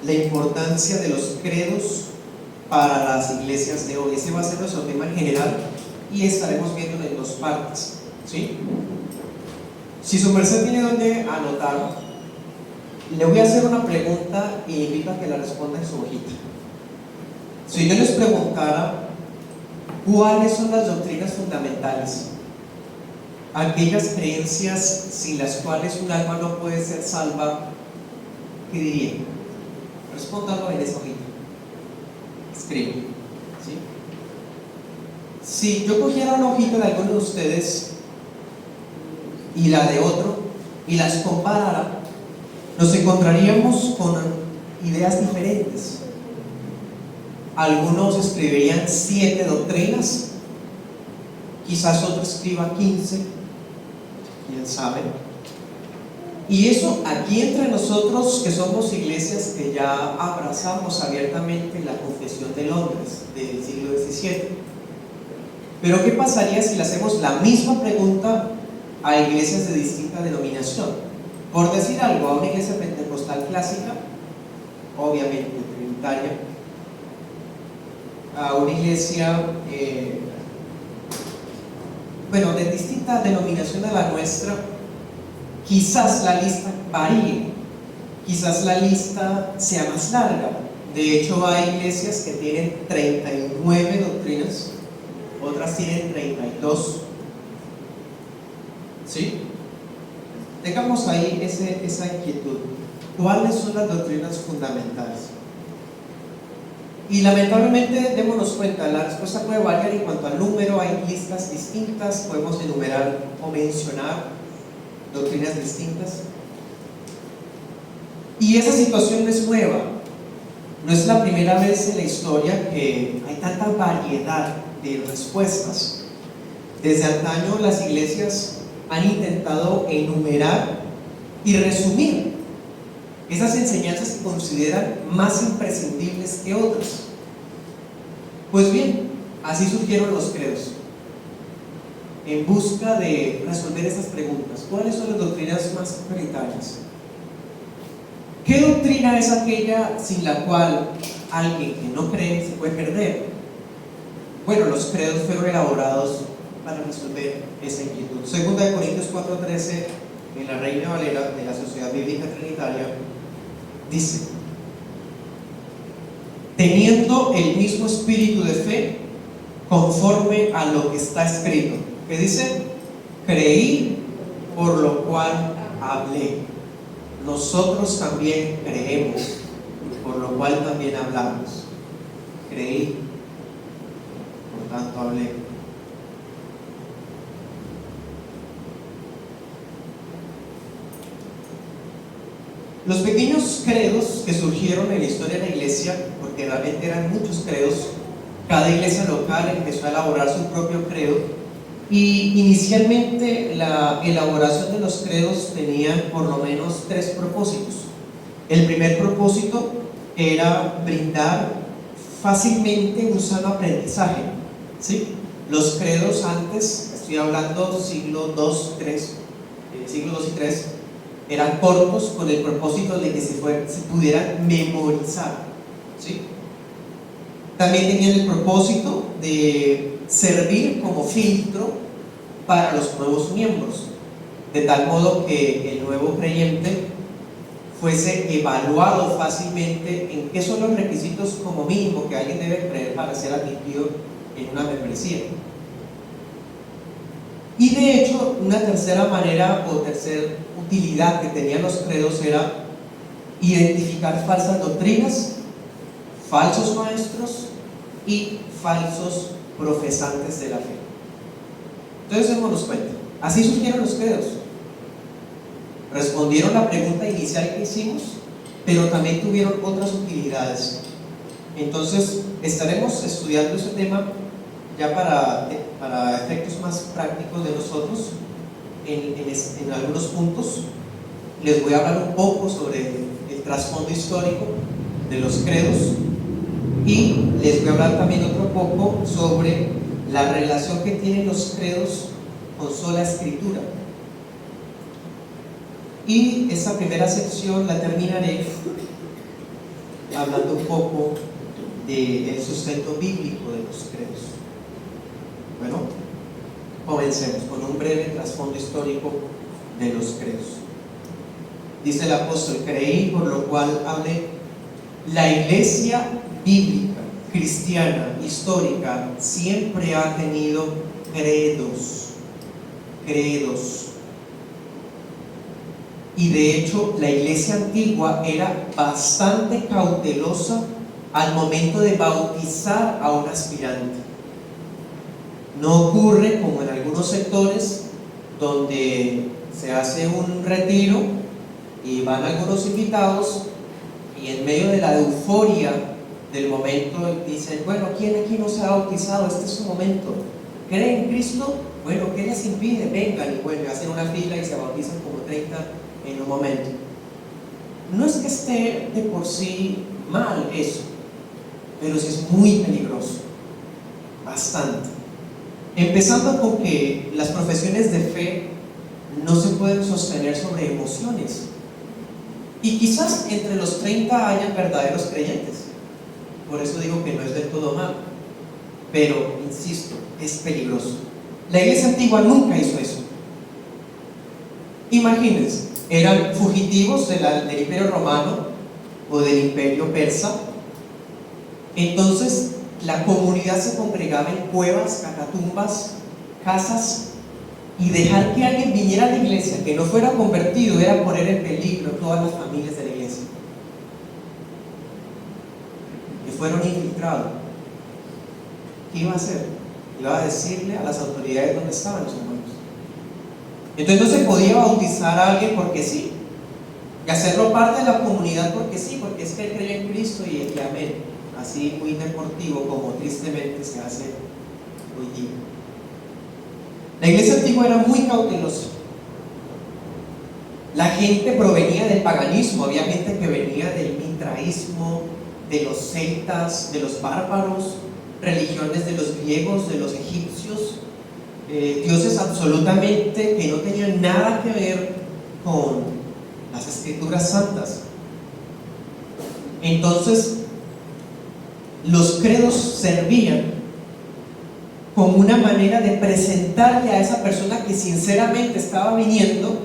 la importancia de los credos para las iglesias de hoy. Ese va a ser nuestro tema en general y estaremos viéndolo en dos partes, ¿sí? Si su merced tiene donde anotar, le voy a hacer una pregunta y invito a que la responda en su hojita. Si yo les preguntara cuáles son las doctrinas fundamentales, aquellas creencias sin las cuales un alma no puede ser salva, ¿qué diría? Respóndalo en esa hojita. Escribe, ¿sí? Si yo cogiera una hojita de alguno de ustedes y la de otro y las comparara, nos encontraríamos con ideas diferentes. Algunos escribirían 7 doctrinas, quizás otro escriba 15, quién sabe. Y eso aquí entre nosotros, que somos iglesias que ya abrazamos abiertamente la confesión de Londres del siglo XVII. Pero ¿qué pasaría si le hacemos la misma pregunta a iglesias de distinta denominación? Por decir algo, a una iglesia pentecostal clásica, obviamente trinitaria, a una iglesia de distinta denominación a la nuestra, quizás la lista varíe, quizás la lista sea más larga. De hecho, hay iglesias que tienen 39 doctrinas, otras tienen 32. ¿Sí? Tengamos ahí esa inquietud. ¿Cuáles son las doctrinas fundamentales? Y lamentablemente, démonos cuenta, la respuesta puede variar en cuanto al número. Hay listas distintas, podemos enumerar o mencionar doctrinas distintas. Y esa situación no es nueva. No es la primera vez en la historia que hay tanta variedad de respuestas. Desde antaño las iglesias han intentado enumerar y resumir esas enseñanzas que consideran más imprescindibles que otras. Pues bien, así surgieron los credos, en busca de resolver estas preguntas. ¿Cuáles son las doctrinas más prioritarias? ¿Qué doctrina es aquella sin la cual alguien que no cree se puede perder? Bueno, los credos fueron elaborados para resolver esa inquietud. Segunda de Corintios 4:13, en la Reina Valera de la Sociedad Bíblica Trinitaria, dice: teniendo el mismo espíritu de fe, conforme a lo que está escrito. ¿Qué dice? Creí, por lo cual hablé. Nosotros también creemos, por lo cual también hablamos. Creí, por tanto hablé. Los pequeños credos que surgieron en la historia de la iglesia, porque realmente eran muchos credos, cada iglesia local empezó a elaborar su propio credo, y inicialmente la elaboración de los credos tenía por lo menos 3 propósitos. El primer propósito era brindar fácilmente un sano aprendizaje, ¿sí? Los credos antes, estoy hablando siglo II y III, eran cortos con el propósito de que se pudieran memorizar, ¿sí? También tenían el propósito de servir como filtro para los nuevos miembros, de tal modo que el nuevo creyente fuese evaluado fácilmente en qué son los requisitos como mínimo que alguien debe creer para ser admitido en una membresía. Y de hecho, una tercera manera o tercera utilidad que tenían los credos era identificar falsas doctrinas, falsos maestros y falsos profesantes de la fe. Entonces démonos cuenta, así surgieron los credos. Respondieron la pregunta inicial que hicimos, pero también tuvieron otras utilidades. Entonces estaremos estudiando ese tema ya para efectos más prácticos de nosotros en algunos puntos. Les voy a hablar un poco sobre el trasfondo histórico de los credos y les voy a hablar también otro poco sobre la relación que tienen los credos con sola escritura. Y esta primera sección la terminaré hablando un poco del sustento bíblico de los credos. Bueno, comencemos con un breve trasfondo histórico de los credos. Dice el apóstol: creí, por lo cual hablé. La iglesia bíblica, cristiana, histórica, siempre ha tenido credos. Y de hecho, la iglesia antigua era bastante cautelosa al momento de bautizar a un aspirante. No ocurre como en algunos sectores donde se hace un retiro y van algunos invitados y en medio de la euforia del momento dicen: bueno, ¿quién aquí no se ha bautizado? Este es su momento. ¿Cree en Cristo? Bueno, ¿qué les impide? Vengan. Y bueno, hacen una fila y se bautizan como 30 en un momento. No es que esté de por sí mal eso, pero sí es muy peligroso, bastante. Empezando con que las profesiones de fe no se pueden sostener sobre emociones. Y quizás entre los 30 hayan verdaderos creyentes. Por eso digo que no es del todo malo. Pero, insisto, es peligroso. La iglesia antigua nunca hizo eso. Imagínense, eran fugitivos del imperio romano o del imperio persa. Entonces, la comunidad se congregaba en cuevas, catatumbas, casas, y dejar que alguien viniera a la iglesia que no fuera convertido era poner en peligro todas las familias de la iglesia, que fueron infiltrados. ¿Qué iba a hacer? Iba a decirle a las autoridades dónde estaban los hermanos. Entonces no se podía bautizar a alguien porque sí, y hacerlo parte de la comunidad porque sí, porque es que él cree en Cristo y amén. Así muy deportivo como tristemente se hace hoy día. La iglesia antigua era muy cautelosa. La gente provenía del paganismo, había gente que venía del mitraísmo, de los celtas, de los bárbaros, religiones de los griegos, de los egipcios, dioses absolutamente que no tenían nada que ver con las escrituras santas. Entonces, los credos servían como una manera de presentarle a esa persona que sinceramente estaba viniendo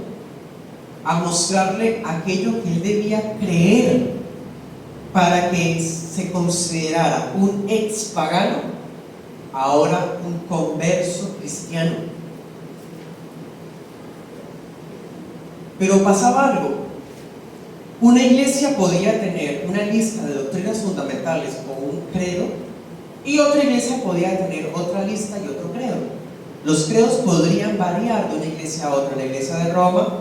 a mostrarle aquello que él debía creer para que se considerara un ex pagano, ahora un converso cristiano. Pero pasaba algo. Una iglesia podía tener una lista de doctrinas fundamentales o un credo, y otra iglesia podía tener otra lista y otro credo. Los credos podrían variar de una iglesia a otra. La iglesia de Roma,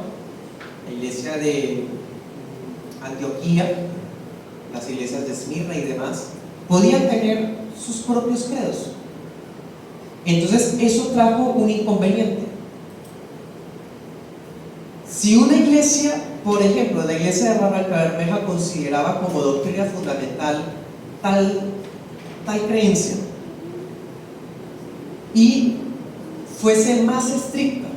la iglesia de Antioquía, las iglesias de Esmirna y demás, podían tener sus propios credos. Entonces eso trajo un inconveniente. Si una iglesia, por ejemplo, la iglesia de Barranca Bermeja, consideraba como doctrina fundamental tal creencia y fuese más estricta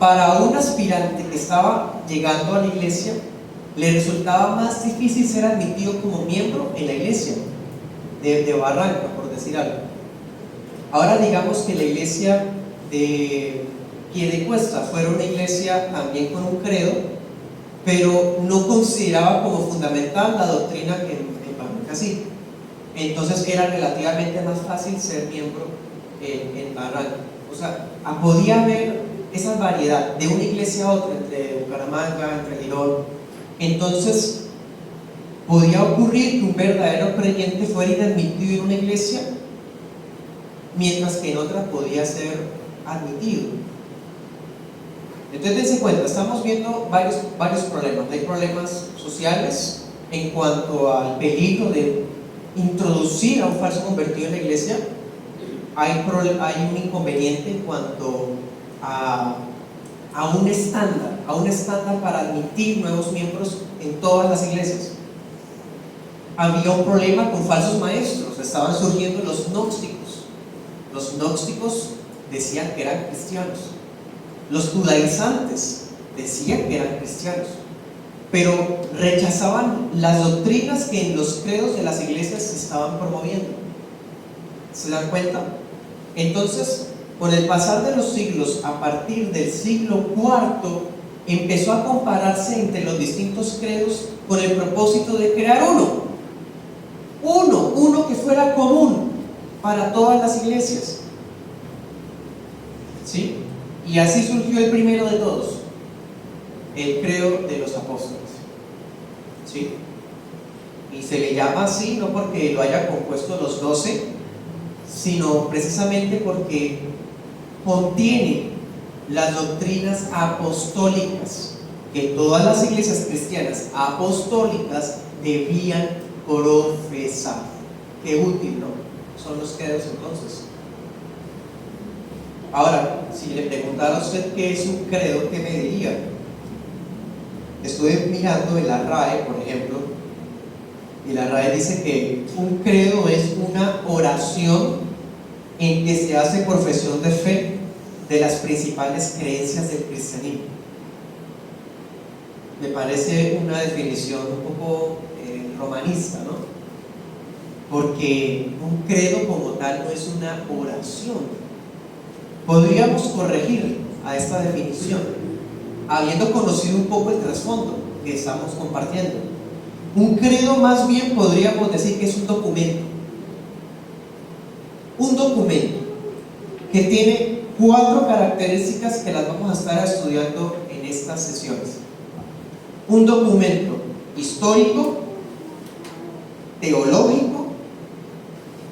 para un aspirante que estaba llegando a la iglesia, le resultaba más difícil ser admitido como miembro en la iglesia de Barranca, por decir algo. Ahora digamos que la iglesia de Piedecuesta fuera una iglesia también con un credo, pero no consideraba como fundamental la doctrina que en Barranca sí. Entonces era relativamente más fácil ser miembro en Barranca. O sea, podía haber esa variedad de una iglesia a otra, entre Bucaramanga, entre Girón. Entonces podía ocurrir que un verdadero creyente fuera inadmitido en una iglesia, mientras que en otra podía ser admitido. Entonces dense cuenta, estamos viendo varios problemas. Hay problemas sociales en cuanto al peligro de introducir a un falso convertido en la iglesia. Hay un inconveniente en cuanto a un estándar para admitir nuevos miembros en todas las iglesias. Había un problema con falsos maestros, estaban surgiendo los gnósticos. Los gnósticos decían que eran cristianos, los judaizantes decían que eran cristianos. pero rechazaban las doctrinas que en los credos de las iglesias se estaban promoviendo. ¿Se dan cuenta? Entonces, con el pasar de los siglos, a partir del siglo IV, empezó a compararse entre los distintos credos con el propósito de crear uno que fuera común para todas las iglesias. ¿Sí? Y así surgió el primero de todos, el credo de los apóstoles. ¿Sí? Y se le llama así no porque lo haya compuesto los 12, sino precisamente porque contiene las doctrinas apostólicas que todas las iglesias cristianas apostólicas debían profesar. Qué útil, ¿no? Son los credos entonces. Ahora, si le preguntara a usted qué es un credo, ¿qué me diría? Estuve mirando en la RAE, por ejemplo, y la RAE dice que un credo es una oración en que se hace profesión de fe de las principales creencias del cristianismo. Me parece una definición un poco romanista, ¿no? Porque un credo como tal no es una oración. Podríamos corregir a esta definición, habiendo conocido un poco el trasfondo que estamos compartiendo. Un credo más bien podríamos decir que es un documento. Un documento que tiene 4 características que las vamos a estar estudiando en estas sesiones. Un documento histórico, teológico,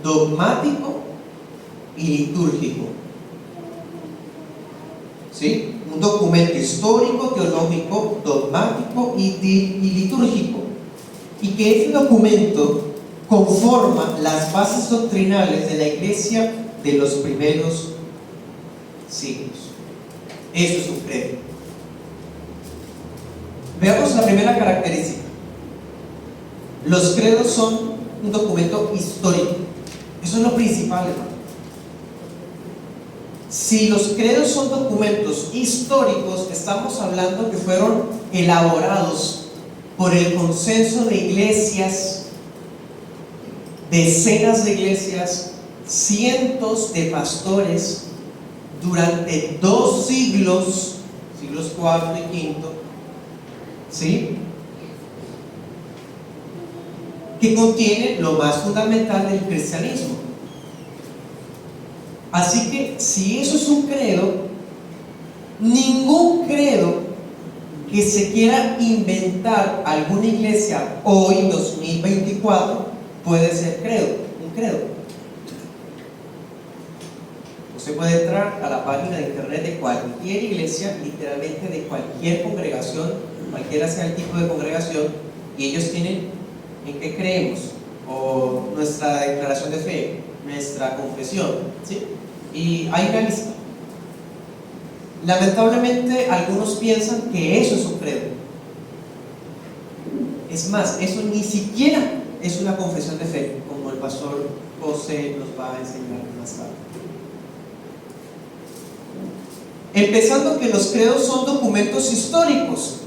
dogmático y litúrgico. ¿Sí? Un documento histórico, teológico, dogmático y litúrgico. Y que ese documento conforma las bases doctrinales de la iglesia de los primeros siglos. Eso es un credo. Veamos la primera característica. Los credos son un documento histórico. Eso es lo principal, hermano. Si los credos son documentos históricos, estamos hablando que fueron elaborados por el consenso de iglesias, decenas de iglesias, cientos de pastores durante 2 siglos, siglos IV y V, ¿sí? Que contiene lo más fundamental del cristianismo. Así que si eso es un credo, ningún credo que se quiera inventar alguna iglesia hoy, 2024, puede ser un credo. Usted puede entrar a la página de internet de cualquier iglesia, literalmente de cualquier congregación, cualquiera sea el tipo de congregación, y ellos tienen en qué creemos, o nuestra declaración de fe, nuestra confesión, ¿sí? Y hay una lista. Lamentablemente algunos piensan que eso es un credo. Es más, eso ni siquiera es una confesión de fe, como el pastor José nos va a enseñar más tarde. Empezando que los credos son documentos históricos.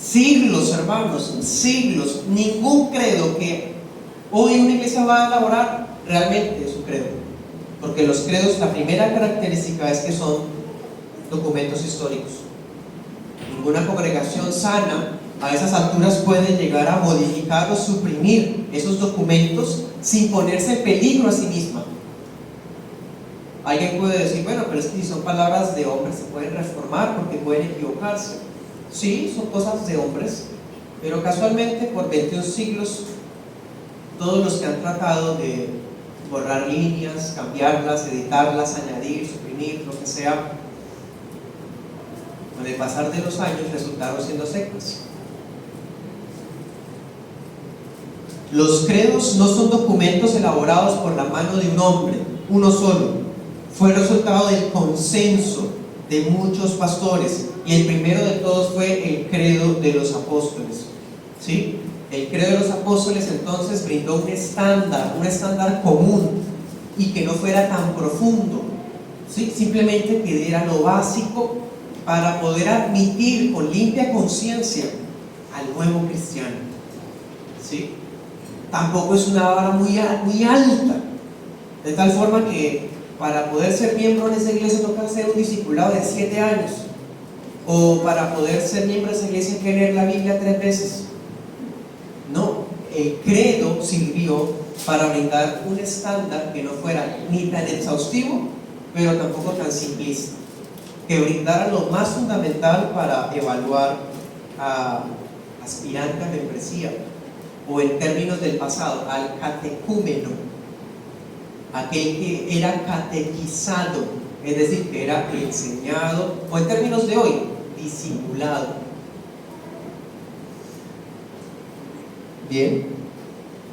Siglos, hermanos, siglos. Ningún credo que hoy una iglesia va a elaborar realmente es un credo. Porque los credos, la primera característica es que son documentos históricos. Ninguna congregación sana a esas alturas puede llegar a modificar o suprimir esos documentos sin ponerse en peligro a sí misma. Alguien puede decir, bueno, pero es que si son palabras de hombres se pueden reformar porque pueden equivocarse. Sí, son cosas de hombres, pero casualmente por 21 siglos todos los que han tratado de borrar líneas, cambiarlas, editarlas, añadir, suprimir, lo que sea, con el pasar de los años resultaron siendo sectas. Los credos no son documentos elaborados por la mano de un hombre, uno solo. Fue resultado del consenso de muchos pastores, y el primero de todos fue el credo de los apóstoles. ¿Sí? El credo de los apóstoles entonces brindó un estándar común, y que no fuera tan profundo, ¿sí? Simplemente que diera lo básico para poder admitir con limpia conciencia al nuevo cristiano, ¿sí? Tampoco es una vara muy alta, de tal forma que para poder ser miembro de esa iglesia toca ser un discipulado de 7 años, o para poder ser miembro de esa iglesia hay que leer la Biblia 3 veces. No, el credo sirvió para brindar un estándar que no fuera ni tan exhaustivo, pero tampoco tan simplista, que brindara lo más fundamental para evaluar a aspirante a membresía, o en términos del pasado, al catecúmeno, aquel que era catequizado, es decir, que era enseñado, o en términos de hoy, discipulado. Bien,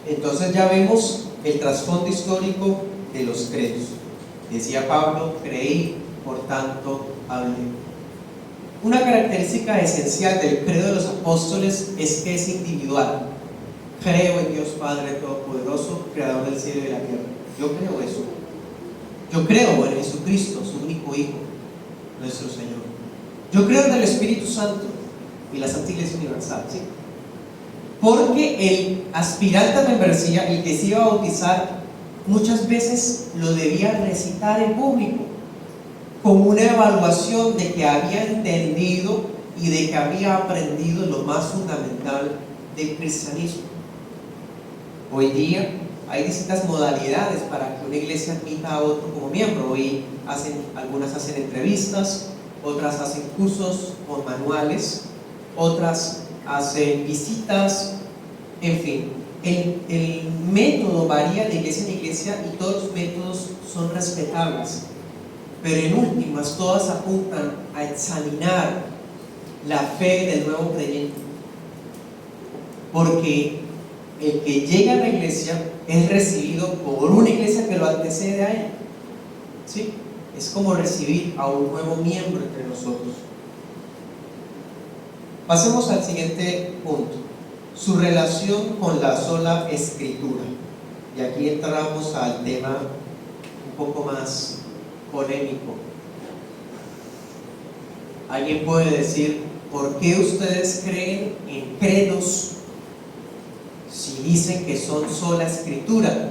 entonces ya vemos el trasfondo histórico de los credos. Decía Pablo: creí, por tanto hablé. Una característica esencial del credo de los apóstoles es que es individual. Creo en Dios Padre Todopoderoso, Creador del cielo y de la tierra. Yo creo eso. Yo creo en Jesucristo, su único Hijo, nuestro Señor. Yo creo en el Espíritu Santo y la Santa Iglesia Universal, ¿sí? Porque el aspirante a membresía, el que se iba a bautizar, muchas veces lo debía recitar en público, como una evaluación de que había entendido y de que había aprendido lo más fundamental del cristianismo. Hoy día hay distintas modalidades para que una iglesia admita a otro como miembro. Hoy algunas hacen entrevistas, otras hacen cursos con manuales, otras hacen visitas, en fin. El método varía de iglesia en iglesia y todos los métodos son respetables, pero en últimas todas apuntan a examinar la fe del nuevo creyente, porque el que llega a la iglesia es recibido por una iglesia que lo antecede a él, ¿sí? Es como recibir a un nuevo miembro entre nosotros. Pasemos al siguiente punto: su relación con la sola escritura. Y aquí entramos al tema un poco más polémico. Alguien puede decir: ¿por qué ustedes creen en credos si dicen que son sola escritura?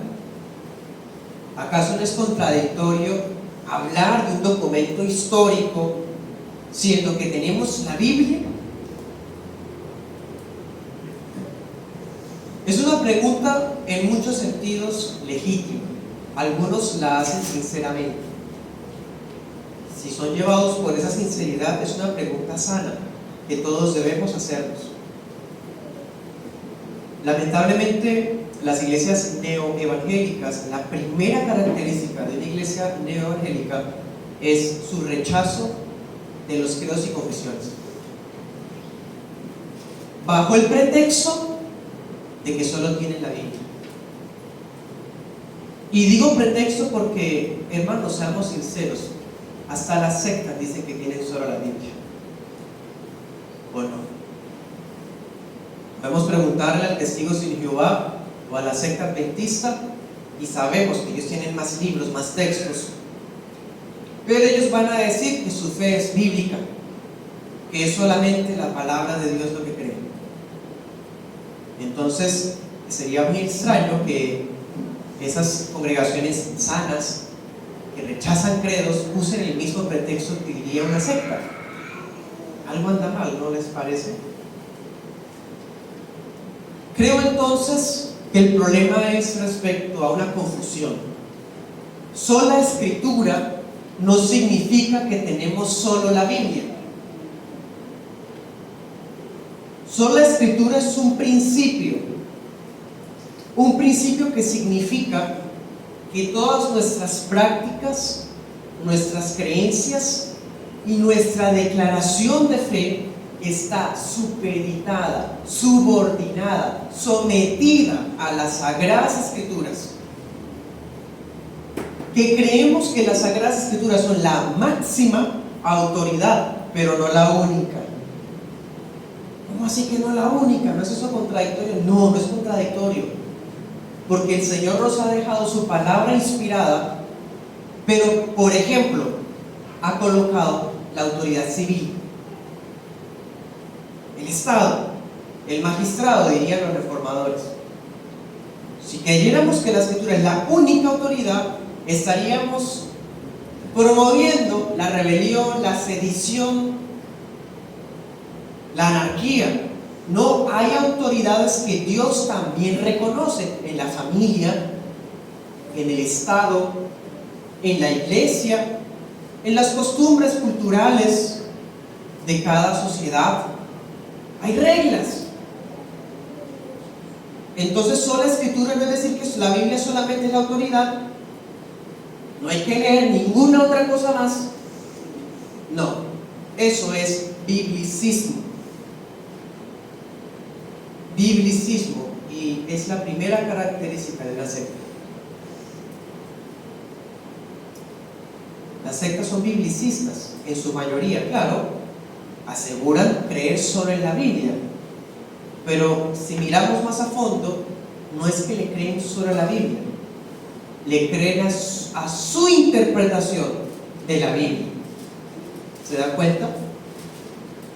¿Acaso no es contradictorio hablar de un documento histórico siendo que tenemos la Biblia? Es una pregunta en muchos sentidos legítima. Algunos la hacen sinceramente. Si son llevados por esa sinceridad, es una pregunta sana que todos debemos hacernos. Lamentablemente, las iglesias neoevangélicas, la primera característica de una iglesia neoevangélica es su rechazo de los credos y confesiones, bajo el pretexto de que solo tienen la Biblia. Y digo pretexto porque, hermanos, seamos sinceros, hasta las sectas dicen que tienen solo la Biblia, ¿o no? Podemos preguntarle al testigo sin Jehová o a la secta adventista y sabemos que ellos tienen más libros, más textos, pero ellos van a decir que su fe es bíblica, que es solamente la palabra de Dios lo que creen. Entonces sería muy extraño que esas congregaciones sanas que rechazan credos usen el mismo pretexto que diría una secta. Algo anda mal, ¿no les parece? Creo entonces que el problema es respecto a una confusión. Sola escritura no significa que tenemos solo la Biblia. Sola escritura es un principio que significa que todas nuestras prácticas, nuestras creencias y nuestra declaración de fe está supeditada, subordinada, sometida a las Sagradas Escrituras, que creemos que las Sagradas Escrituras son la máxima autoridad, pero no la única. ¿Cómo así que no la única? ¿No es eso contradictorio? No, no es contradictorio, porque el Señor nos ha dejado su palabra inspirada, pero, por ejemplo, ha colocado la autoridad civil, el Estado el magistrado, dirían los reformadores. Si creyéramos que la Escritura es la única autoridad, estaríamos promoviendo la rebelión, la sedición, la anarquía. No, hay autoridades que Dios también reconoce en la familia, en el Estado, en la iglesia, en las costumbres culturales de cada sociedad. Hay reglas. Entonces, sola Escritura no es decir que la Biblia solamente es la autoridad. No hay que leer ninguna otra cosa más. No, eso es biblicismo. Biblicismo, y es la primera característica de una secta. Las sectas son biblicistas, en su mayoría, claro, aseguran creer solo en la Biblia. Pero si miramos más a fondo, no es que le creen solo a la Biblia, le creen a su interpretación de la Biblia. ¿Se dan cuenta?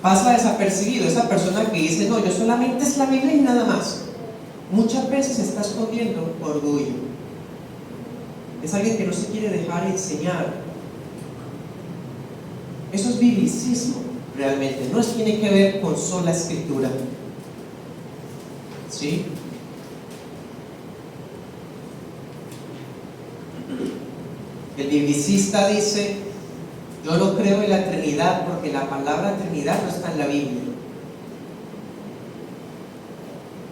Pasa desapercibido esa persona que dice, no, yo solamente es la Biblia y nada más. Muchas veces está escondiendo orgullo. Es alguien que no se quiere dejar enseñar. Eso es biblicismo, realmente. No tiene que ver con sola Escritura. ¿Sí? El biblicista dice, yo no creo en la Trinidad porque la palabra Trinidad no está en la Biblia.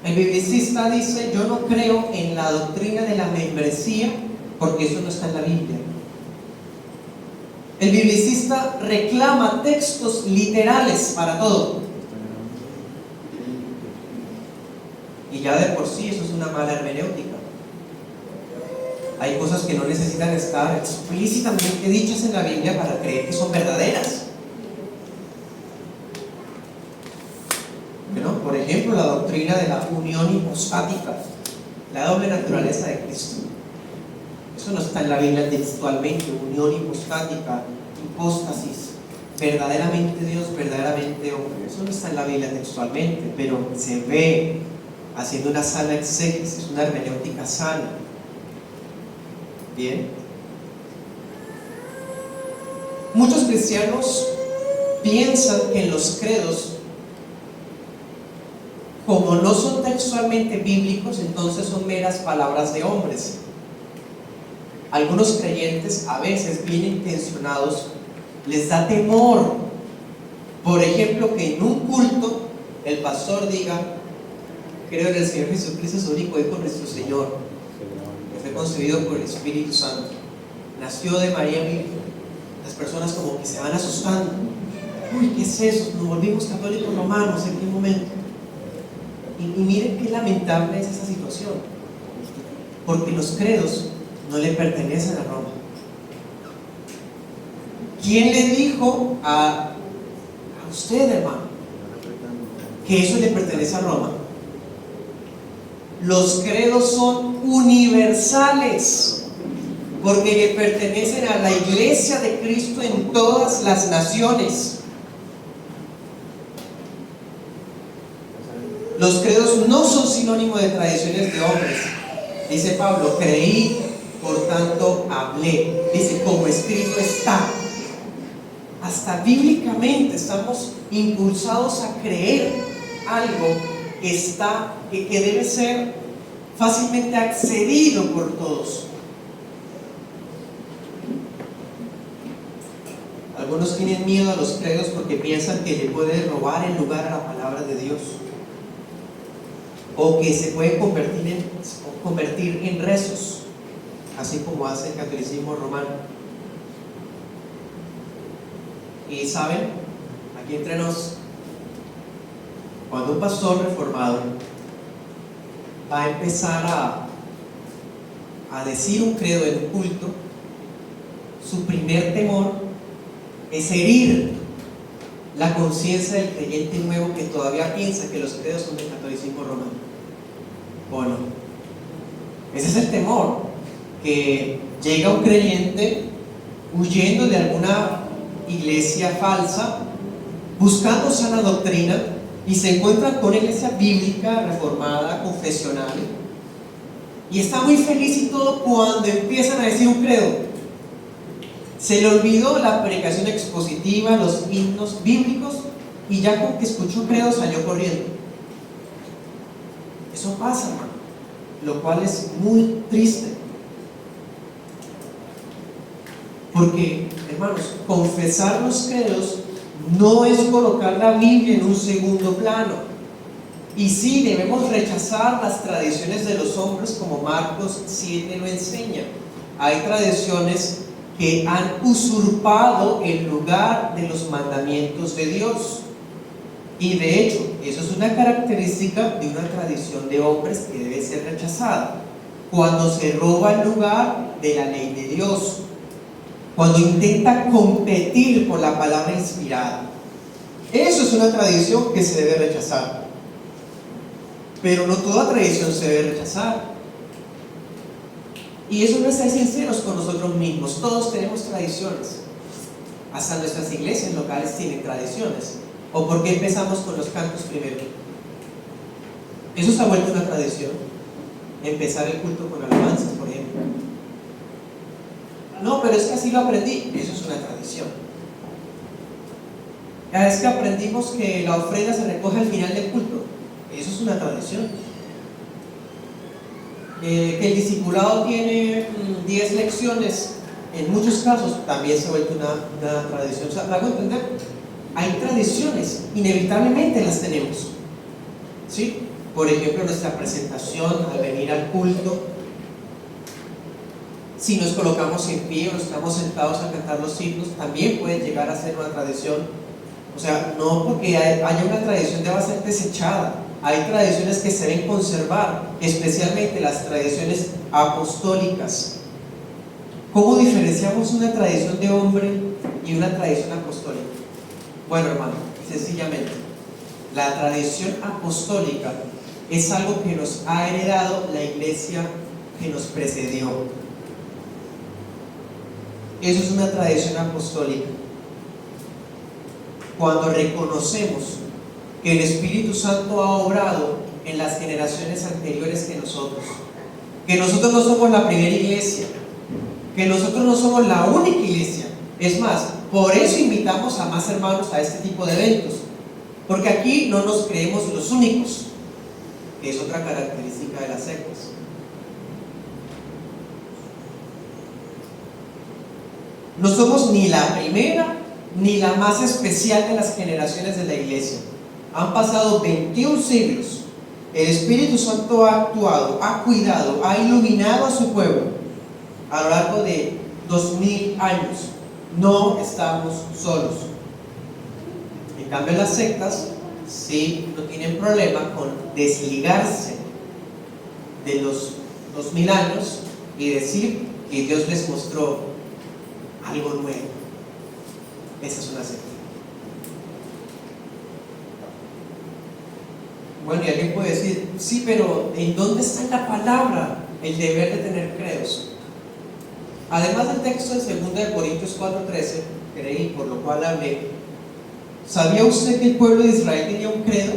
El biblicista dice, yo no creo en la doctrina de la membresía porque eso no está en la Biblia. El biblicista reclama textos literales para todo. Y ya de por sí eso es una mala hermenéutica. Hay cosas que no necesitan estar explícitamente dichas en la Biblia para creer que son verdaderas. ¿No? Por ejemplo, la doctrina de la unión hipostática, la doble naturaleza de Cristo. Eso no está en la Biblia textualmente. Unión hipostática, hipóstasis, verdaderamente Dios, verdaderamente hombre. Eso no está en la Biblia textualmente, pero se ve haciendo una sana exégesis, una hermenéutica sana. Bien. Muchos cristianos piensan que en los credos, como no son textualmente bíblicos, entonces son meras palabras de hombres. Algunos creyentes, a veces bien intencionados, les da temor, por ejemplo, que en un culto el pastor diga, creo en el Señor Jesucristo, su único Hijo, nuestro Señor, que fue concebido por el Espíritu Santo, nació de María Virgen. Las personas como que se van asustando. Uy, ¿qué es eso? Nos volvimos católicos romanos, ¿en qué momento? Y miren qué lamentable es esa situación, porque los credos no le pertenecen a Roma. ¿Quién le dijo a usted, hermano, que eso le pertenece a Roma? Los credos son universales, porque le pertenecen a la iglesia de Cristo en todas las naciones. Los credos no son sinónimo de tradiciones de hombres. Dice Pablo, creí, por tanto hablé. Dice, como escrito está. Hasta bíblicamente estamos impulsados a creer algo que debe ser fácilmente accedido por todos. Algunos tienen miedo a los credos porque piensan que le puede robar el lugar a la palabra de Dios, o que se puede convertir en rezos, así como hace el catolicismo romano. Y saben, aquí entre nos, cuando un pastor reformado va a empezar a decir un credo en un culto, su primer temor es herir la conciencia del creyente nuevo que todavía piensa que los credos son del catolicismo romano. ¿O no? Ese es el temor, que llega un creyente huyendo de alguna iglesia falsa, buscando sana doctrina, y se encuentra con una iglesia bíblica, reformada, confesional, y está muy feliz y todo cuando empiezan a decir un credo. Se le olvidó la predicación expositiva, los himnos bíblicos, y ya con que escuchó credo salió corriendo. Eso pasa, hermano, lo cual es muy triste. Porque, hermanos, confesar los credos no es colocar la Biblia en un segundo plano. Y sí, debemos rechazar las tradiciones de los hombres, como Marcos 7 lo enseña. Hay tradiciones que han usurpado el lugar de los mandamientos de Dios. Y de hecho, eso es una característica de una tradición de hombres que debe ser rechazada. Cuando se roba el lugar de la ley de Dios, cuando intenta competir por la palabra inspirada, eso es una tradición que se debe rechazar. Pero no toda tradición se debe rechazar. Y eso no es ser sinceros con nosotros mismos. Todos tenemos tradiciones. Hasta nuestras iglesias locales tienen tradiciones. ¿O por qué empezamos con los cantos primero? Eso se ha vuelto una tradición. Empezar el culto con alabanzas, por ejemplo. No, pero es que así lo aprendí. Eso es una tradición. Es que aprendimos que la ofrenda se recoge al final del culto. Eso es una tradición. Que el discipulado tiene 10 lecciones, en muchos casos también se ha vuelto una tradición. O sea, ¿me hago entender? Hay tradiciones, inevitablemente las tenemos, ¿sí? Por ejemplo, nuestra presentación al venir al culto, si nos colocamos en pie o estamos sentados a cantar los himnos, también puede llegar a ser una tradición. O sea, no porque haya una tradición deba ser desechada. Hay tradiciones que se deben conservar, especialmente las tradiciones apostólicas. ¿Cómo diferenciamos una tradición de hombre y una tradición apostólica? Bueno, hermano, sencillamente, la tradición apostólica es algo que nos ha heredado la iglesia que nos precedió. Eso es una tradición apostólica. Cuando reconocemos que el Espíritu Santo ha obrado en las generaciones anteriores que nosotros no somos la primera iglesia, que nosotros no somos la única iglesia. Es más, por eso invitamos a más hermanos a este tipo de eventos, porque aquí no nos creemos los únicos, que es otra característica de las sectas. No somos ni la primera ni la más especial de las generaciones de la iglesia. Han pasado 21 siglos. El Espíritu Santo ha actuado, ha cuidado, ha iluminado a su pueblo a lo largo de 2000 años. No estamos solos. En cambio, las sectas sí no tienen problema con desligarse de los 2000 años y decir que Dios les mostró algo nuevo. Esa es una secta. Bueno, y alguien puede decir, sí, pero ¿en dónde está en la palabra el deber de tener credos? Además del texto de 2 Corintios 4:13, creí, por lo cual hablé, ¿sabía usted que el pueblo de Israel tenía un credo?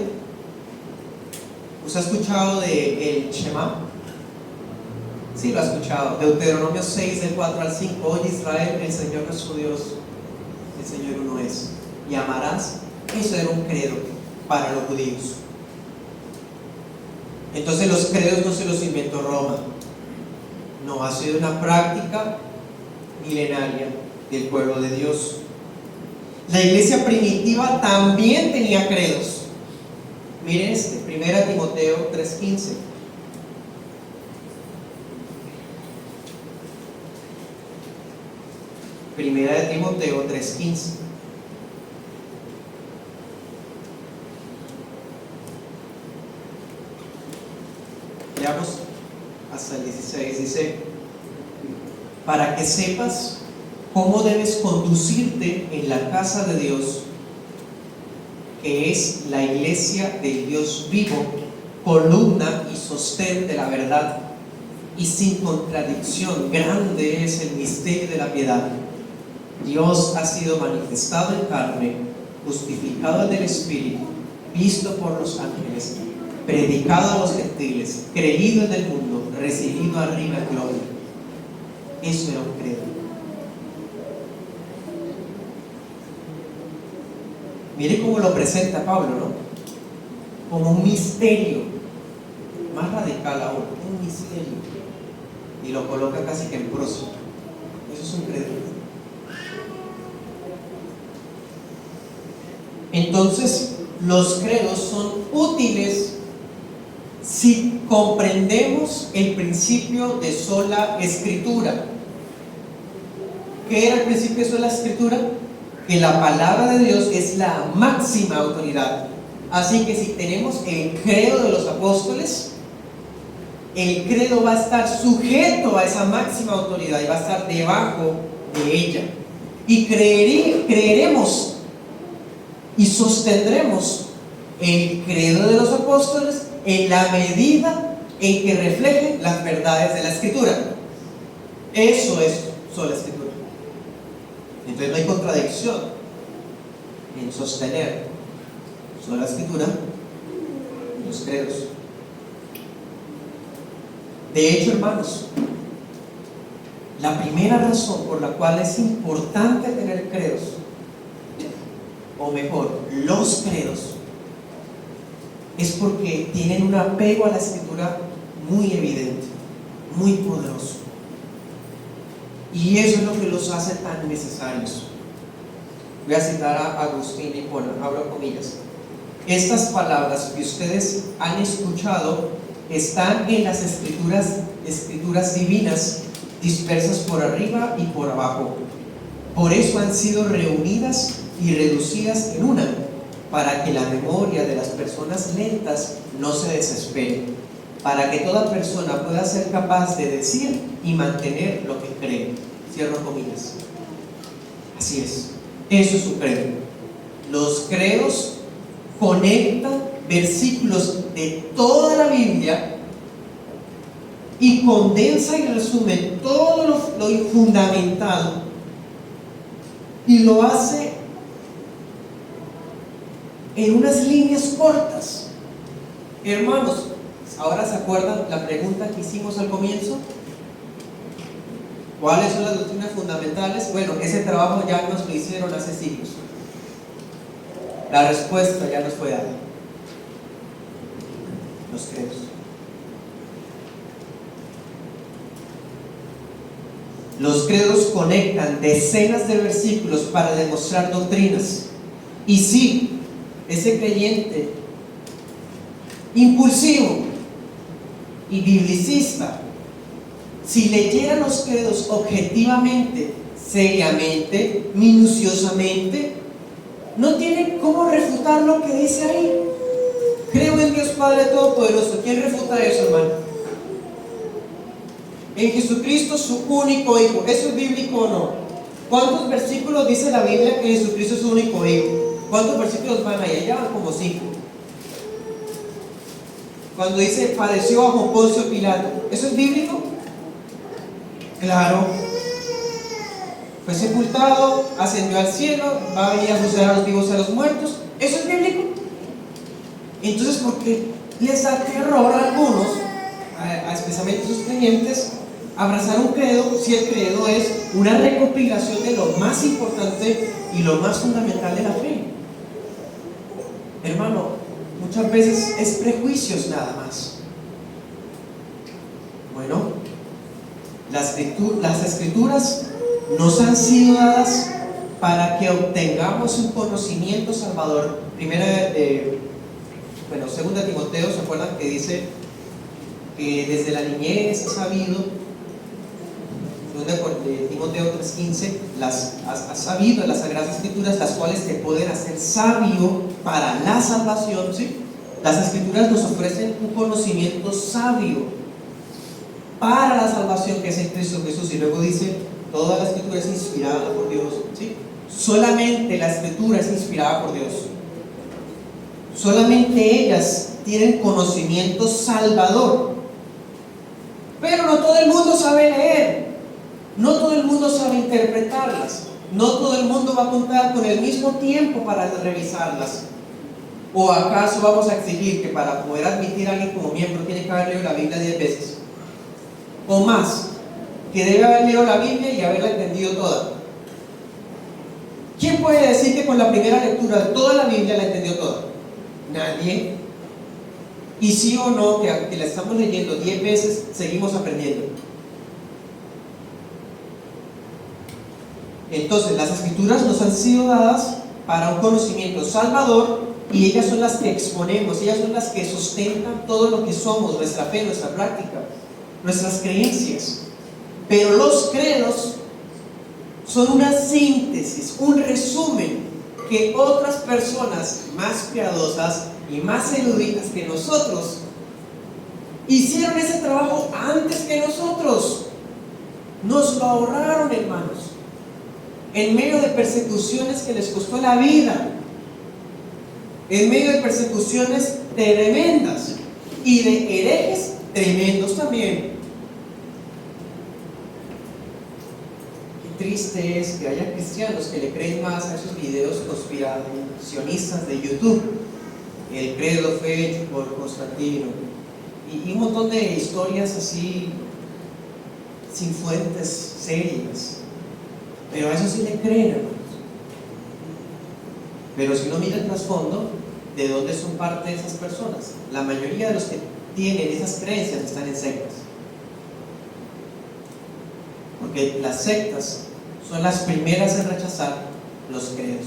¿Usted ha escuchado de el Shema? Sí, lo ha escuchado. Deuteronomio 6, del 4 al 5. Oye Israel, el Señor nuestro Dios, el Señor uno es, y amarás. Eso era un credo para los judíos. Entonces los credos no se los inventó Roma. No, ha sido una práctica milenaria del pueblo de Dios. La iglesia primitiva también tenía credos. Miren 1 Timoteo 3:15. Primera de Timoteo 3:15. Leamos hasta el 16. Dice: para que sepas cómo debes conducirte en la casa de Dios, que es la iglesia del Dios vivo, columna y sostén de la verdad, y sin contradicción. Grande es el misterio de la piedad. Dios ha sido manifestado en carne, justificado en el Espíritu, visto por los ángeles, predicado a los gentiles, creído en el mundo, recibido arriba en gloria. Eso era un credo. Mire cómo lo presenta Pablo, ¿no? Como un misterio, más radical aún, un misterio, y lo coloca casi que en prosa. Eso es un credo. Entonces, los credos son útiles si comprendemos el principio de sola escritura. ¿Qué era el principio de sola escritura? Que la palabra de Dios es la máxima autoridad. Así que si tenemos el credo de los apóstoles, el credo va a estar sujeto a esa máxima autoridad y va a estar debajo de ella. Y creeremos y sostendremos el credo de los apóstoles en la medida en que reflejen las verdades de la Escritura. Eso es sola Escritura. Entonces no hay contradicción en sostener sola Escritura y los credos. De hecho, hermanos, la primera razón por la cual es importante tener credos, o mejor, los credos, es porque tienen un apego a la Escritura muy evidente, muy poderoso. Y eso es lo que los hace tan necesarios. Voy a citar a Agustín de Hipona, abro comillas. Estas palabras que ustedes han escuchado están en las escrituras divinas, dispersas por arriba y por abajo. Por eso han sido reunidas y reducidas en una, para que la memoria de las personas lentas no se desespere, para que toda persona pueda ser capaz de decir y mantener lo que cree. Cierro comillas. Así es, eso es su credo. Los credos conectan versículos de toda la Biblia y condensa y resume todo lo fundamentado, y lo hace en unas líneas cortas. Hermanos, ¿ahora se acuerdan la pregunta que hicimos al comienzo? ¿Cuáles son las doctrinas fundamentales? Bueno, ese trabajo ya nos lo hicieron hace siglos. La respuesta ya nos fue dada. Los credos. Los credos conectan decenas de versículos para demostrar doctrinas. Y sí, ese creyente impulsivo y biblicista, si leyera los credos objetivamente, seriamente, minuciosamente, no tiene cómo refutar lo que dice ahí. Creo en Dios Padre Todopoderoso. ¿Quién refuta eso, hermano? En Jesucristo, su único Hijo. ¿Eso es bíblico o no? ¿Cuántos versículos dice la Biblia que Jesucristo es su único Hijo? ¿Cuántos versículos van ahí? Ya van como 5. Cuando dice padeció bajo Poncio Pilato, ¿eso es bíblico? Claro. Fue sepultado, ascendió al cielo, va a venir a juzgar a los vivos y a los muertos. ¿Eso es bíblico? Entonces, ¿por qué les da terror a algunos, especialmente a sus creyentes, abrazar un credo si el credo es una recopilación de lo más importante y lo más fundamental de la fe? Hermano, muchas veces es prejuicios nada más. Bueno, las escrituras nos han sido dadas para que obtengamos un conocimiento salvador. Segunda Timoteo, ¿se acuerdan que dice que desde la niñez ha sabido? De Timoteo 3:15, has sabido en las Sagradas Escrituras, las cuales te pueden hacer sabio para la salvación, ¿sí? Las Escrituras nos ofrecen un conocimiento sabio para la salvación que es en Cristo Jesús. Y luego dice, toda la Escritura es inspirada por Dios, ¿sí? Solamente la Escritura es inspirada por Dios. Solamente ellas tienen conocimiento salvador. Pero no todo el mundo sabe leer. No todo el mundo sabe interpretarlas. No todo el mundo va a contar con el mismo tiempo para revisarlas. ¿O acaso vamos a exigir que para poder admitir a alguien como miembro tiene que haber leído la Biblia 10 veces? O más, que debe haber leído la Biblia y haberla entendido toda. ¿Quién puede decir que con la primera lectura de toda la Biblia la entendió toda? Nadie. Y sí o no, que la estamos leyendo 10 veces, seguimos aprendiendo. Entonces, las escrituras nos han sido dadas para un conocimiento salvador, y ellas son las que exponemos, ellas son las que sustentan todo lo que somos, nuestra fe, nuestra práctica, nuestras creencias. Pero los credos son una síntesis, un resumen que otras personas más piadosas y más eruditas que nosotros hicieron ese trabajo antes que nosotros. Nos lo ahorraron, hermanos, en medio de persecuciones que les costó la vida, en medio de persecuciones tremendas y de herejes tremendos también. Qué triste es que haya cristianos que le creen más a esos videos conspiracionistas de YouTube. El credo fue hecho por Constantino y un montón de historias así sin fuentes serias, pero a eso sí le creen, hermanos. Pero si uno mira el trasfondo, ¿de dónde son parte de esas personas? La mayoría de los que tienen esas creencias están en sectas, porque las sectas son las primeras en rechazar los credos.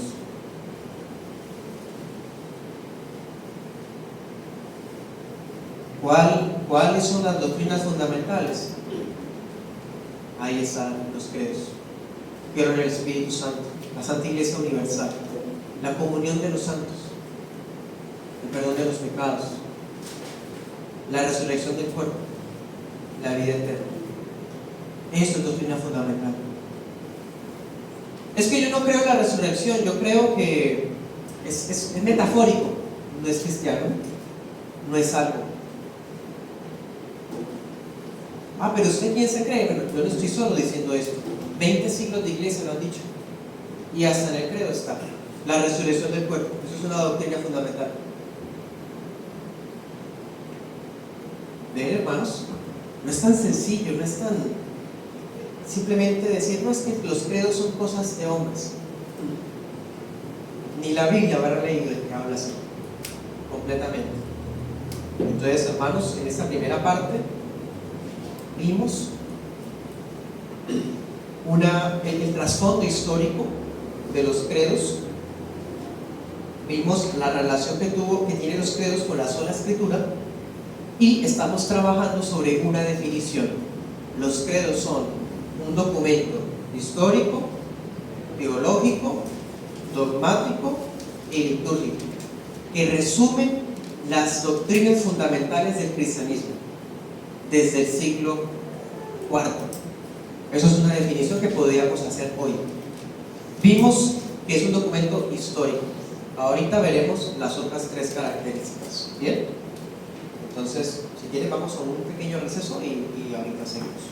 ¿Cuáles son las doctrinas fundamentales? Ahí están los credos. Creo en el Espíritu Santo, la Santa Iglesia Universal, la comunión de los santos, el perdón de los pecados, la resurrección del cuerpo, la vida eterna. Esto es doctrina fundamental. Es que yo no creo en la resurrección, yo creo que es metafórico, no es cristiano, no es algo. Pero ¿usted quién se cree? Bueno, yo no estoy solo diciendo esto. 20 siglos de iglesia lo han dicho, y hasta en el credo está la resurrección del cuerpo. Eso es una doctrina fundamental. ¿Ven, hermanos? No es tan sencillo, no es tan simplemente decir, no, es que los credos son cosas de hombres. Ni la Biblia habrá leído que habla así, completamente. Entonces, hermanos, en esta primera parte vimos el trasfondo histórico de los credos. Vimos la relación que tienen los credos con la sola escritura, y estamos trabajando sobre una definición. Los credos son un documento histórico, teológico, dogmático y litúrgico que resumen las doctrinas fundamentales del cristianismo desde el siglo IV. Eso es una definición que podríamos hacer hoy. Vimos que es un documento histórico. Ahorita veremos las otras tres características. ¿Bien? Entonces, si quieren, vamos a un pequeño receso y ahorita seguimos.